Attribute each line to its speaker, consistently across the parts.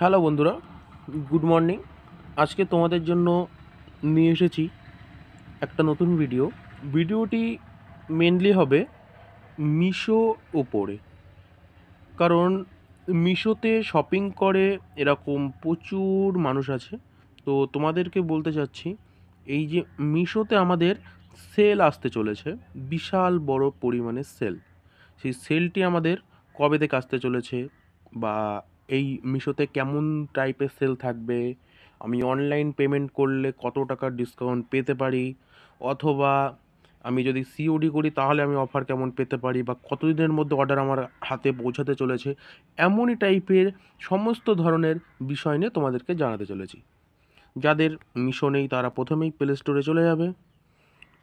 Speaker 1: Hello বন্ধুরা, good morning. আজকে তোমাদের জন্য নিয়ে এসেছি একটা নতুন ভিডিওটি মেনলি হবে মিশো ওপরে। কারণ মিশোতে শপিং করে এরকম প্রচুর মানুষ আছে। তো তোমাদেরকে বলতে চাচ্ছি, এই যে মিশোতে আমাদের সেল আসতে চলেছে, বিশাল বড় পরিমাণে সেল। সেই সেলটি আমাদের কবে থেকে আসতে চলেছে, বা এই মিশোতে কেমন টাইপের সেল থাকবে, আমি অনলাইন পেমেন্ট করলে কত টাকার ডিসকাউন্ট পেতে পারি, অথবা আমি যদি সিওডি করি তাহলে আমি অফার কেমন পেতে পারি, বা কতদিনের মধ্যে অর্ডার আমার হাতে পৌঁছাতে চলেছে, এমনই টাইপের সমস্ত ধরনের বিষয় নিয়ে তোমাদেরকে জানাতে চলেছি। যাদের মিশো নেই তারা প্রথমেই প্লে স্টোরে চলে যাবে।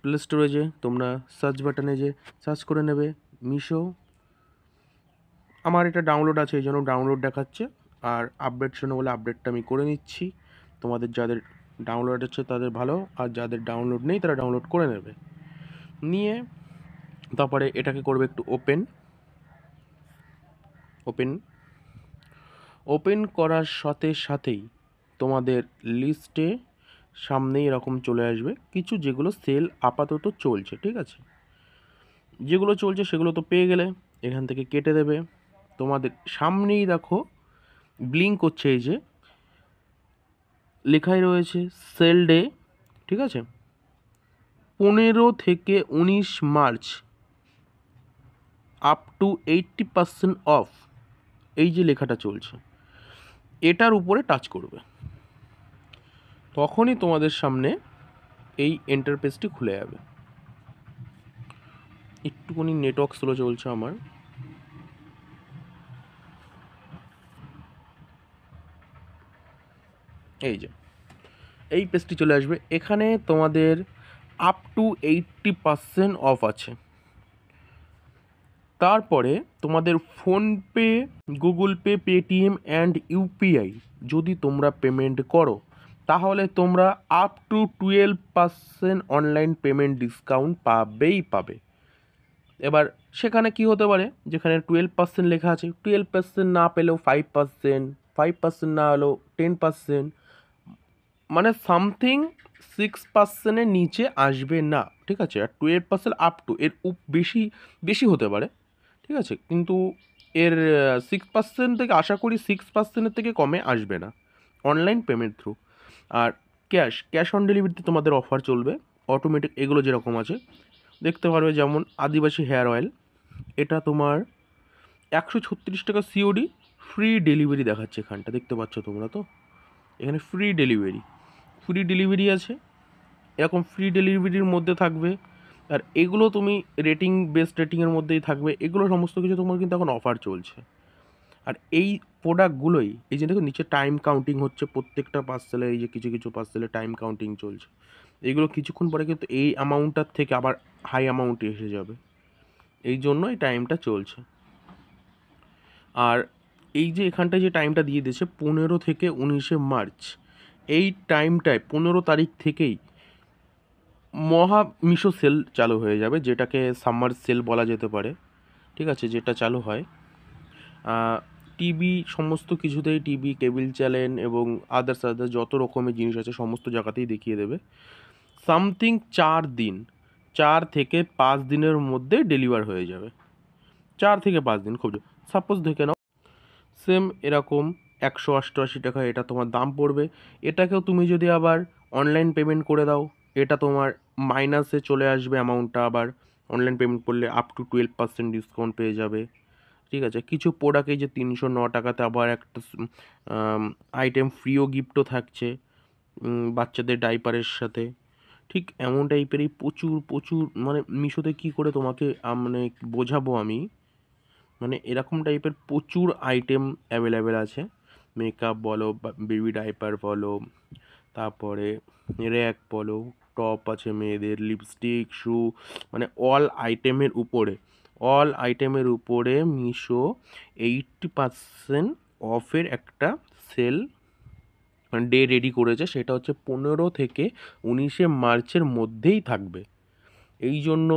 Speaker 1: প্লে স্টোরে যে তোমরা সার্চ বাটনে যে সার্চ করে নেবে মিশো। আমার এটা ডাউনলোড আছে, এই জন্য ডাউনলোড দেখাচ্ছে, আর আপডেট শোনো বলে আপডেটটা আমি করে নিচ্ছি। তোমাদের যাদের ডাউনলোড আছে তাদের ভালো, আর যাদের ডাউনলোড নেই তারা ডাউনলোড করে নেবে। নিয়ে তারপরে এটাকে করবে একটু ওপেন ওপেন ওপেন করার সাথে সাথেই তোমাদের লিস্টে সামনে এরকম চলে আসবে কিছু, যেগুলো সেল আপাতত চলছে। ঠিক আছে, যেগুলো চলছে সেগুলো তো পেয়ে গেলে, এখান থেকে কেটে দেবে। তোমাদের সামনেই দেখো ব্লিঙ্ক করছে, এই যে লেখাই রয়েছে সেল ডে। ঠিক আছে, 15 থেকে 19 মার্চ আপ টু 80% অফ, এই যে লেখাটা চলছে এটার উপরে টাচ করবে, তখনই তোমাদের সামনে এই ইন্টারফেসটি খুলে যাবে। একটুখানি নেটওয়ার্ক স্লো চলছে আমার। এই যে এই পেজটি চলে আসবে, এখানে তোমাদের আপ টু 80% অফ আছে। তারপরে তোমাদের PhonePe, Google pay, Paytm and UPI যদি তোমরা পেমেন্ট করো, তাহলে তোমরা up to 12% online payment discount পাবেই পাবে। এবার সেখানে কি হতে পারে, যেখানে 12% লেখা আছে, 12% না পেলেও 5%, 5% না হলেও 10%, মানে সামথিং 6%-এর নিচে আসবে না। ঠিক আছে, আর 12% আপ টু, এর বেশি বেশি হতে পারে। ঠিক আছে, কিন্তু এর 6% থেকে আশা করি 6%-এর থেকে কমে আসবে না অনলাইন পেমেন্ট থ্রু। আর ক্যাশ অন ডেলিভারিতে তোমাদের অফার চলবে অটোমেটিক, এগুলো যেরকম আছে দেখতে পারবে। যেমন আদিবাসী হেয়ার অয়েল, এটা তোমার 136 টাকা সিওডি, ফ্রি ডেলিভারি দেখাচ্ছে এখানটা, দেখতে পাচ্ছ তোমরা তো, এখানে ফ্রি ডেলিভারি আছে, এরকম ফ্রি ডেলিভারির মধ্যে থাকবে। আর এগুলো তুমি রেটিং, বেস্ট রেটিংয়ের মধ্যেই থাকবে, এগুলো সমস্ত কিছু তোমার কিন্তু এখন অফার চলছে। আর এই প্রোডাক্টগুলোই, এই যে দেখো নিচে টাইম কাউন্টিং হচ্ছে প্রত্যেকটা পার্সেলে, এই যে কিছু কিছু পার্সেলে টাইম কাউন্টিং চলছে, এইগুলো কিছুক্ষণ পরে কিন্তু এই অ্যামাউন্টটার থেকে আবার হাই অ্যামাউন্টে এসে যাবে, এই জন্য এই টাইমটা চলছে। আর এই যে এখানটায় যে টাইমটা দিয়ে দিয়েছে 15 থেকে 19 মার্চ, এই টাইমটায় 15 তারিখ থেকেই মহা মিশো সেল চালু হয়ে যাবে, যেটাকে সামার সেল বলা যেতে পারে। ঠিক আছে, যেটা চালু হয় টিভি, সমস্ত কিছুতেই, টিভি, কেবল চ্যানেল এবং আদার্স যত রকমের জিনিস আছে সমস্ত জায়গাতেই দেখিয়ে দেবে। সামথিং 4 থেকে 5 দিনের মধ্যে ডেলিভার হয়ে যাবে। 4 থেকে 5 দিন, খুব সাপোজ দেখে নাও সেম এরকম 188 টাকা এটা তোমার দাম পড়বে। এটাকেও তুমি যদি আবার অনলাইন পেমেন্ট করে দাও, এটা তোমার মাইনাসে চলে আসবে অ্যামাউন্টটা, আবার অনলাইন পেমেন্ট করলে আপ টু 12% ডিসকাউন্ট পেয়ে যাবে। ঠিক আছে, কিছু প্রোডাক্টে যে 309 টাকাতে আবার একটা আইটেম ফ্রিও গিফটও থাকছে, বাচ্চাদের ডাইপারের সাথে। ঠিক এমন টাইপেরই প্রচুর প্রচুর, মানে মিশোতে কী করে তোমাকে মানে বোঝাবো আমি, মানে এরকম টাইপের প্রচুর আইটেম অ্যাভেলেবেল আছে। মেকআপ বলো, বেবি ডাইপার বলো, তারপরে র্যাক বলো, টপ আছে মেয়েদের, লিপস্টিক, শু, মানে অল আইটেমের উপরে মিশো 80% অফের একটা সেল ডে রেডি করেছে, সেটা হচ্ছে 15 থেকে 19 মার্চের মধ্যেই থাকবে। এই জন্য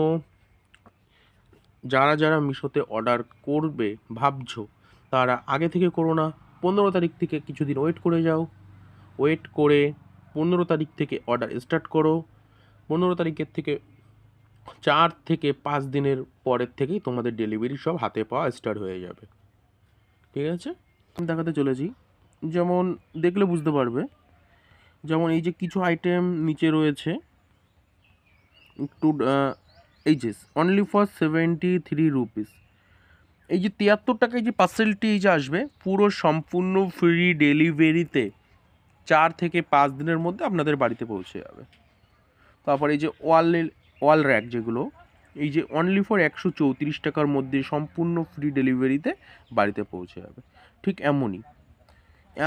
Speaker 1: যারা যারা মিশোতে অর্ডার করবে ভাবছো, তারা আগে থেকে করো না, 15 তারিখ থেকে কিছুদিন ওয়েট করে যাও, ওয়েট করে 15 তারিখ থেকে অর্ডার স্টার্ট করো। 15 তারিখের থেকে 4 থেকে 5 দিনের পরের থেকেই তোমাদের ডেলিভারি সব হাতে পাওয়া স্টার্ট হয়ে যাবে। ঠিক আছে, আমি দেখাতে চলেছি। যেমন দেখলে বুঝতে পারবে, যেমন এই যে কিছু আইটেম নিচে রয়েছে একটু, এই যে অনলি ফর 73 রুপিস, এই যে 73 টাকায় যে পার্সেলটি এই যে আসবে পুরো সম্পূর্ণ ফ্রি ডেলিভারিতে 4 থেকে 5 দিনের মধ্যে আপনাদের বাড়িতে পৌঁছে যাবে। তারপর এই যে ওয়াল র্যাক যেগুলো, এই যে অনলি ফর 134 টাকার মধ্যে সম্পূর্ণ ফ্রি ডেলিভারিতে বাড়িতে পৌঁছে যাবে। ঠিক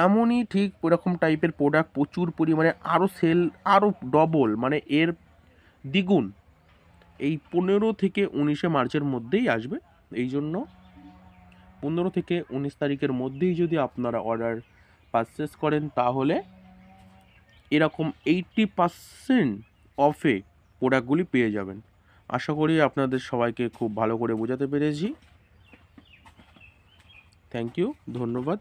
Speaker 1: এমনই ঠিক ওরকম টাইপের প্রোডাক্ট প্রচুর পরিমাণে আরও সেল, আরও ডবল, মানে এর দ্বিগুণ এই 15 থেকে 19 মার্চের মধ্যেই আসবে। এই জন্য 15 থেকে 19 তারিখের মধ্যেই যদি আপনারা অর্ডার পারচেস করেন তাহলে এরকম 80% অফে প্রোডাক্টগুলি পেয়ে যাবেন। আশা করি আপনাদের সবাইকে খুব ভালো করে বোঝাতে পেরেছি। থ্যাংক ইউ, ধন্যবাদ।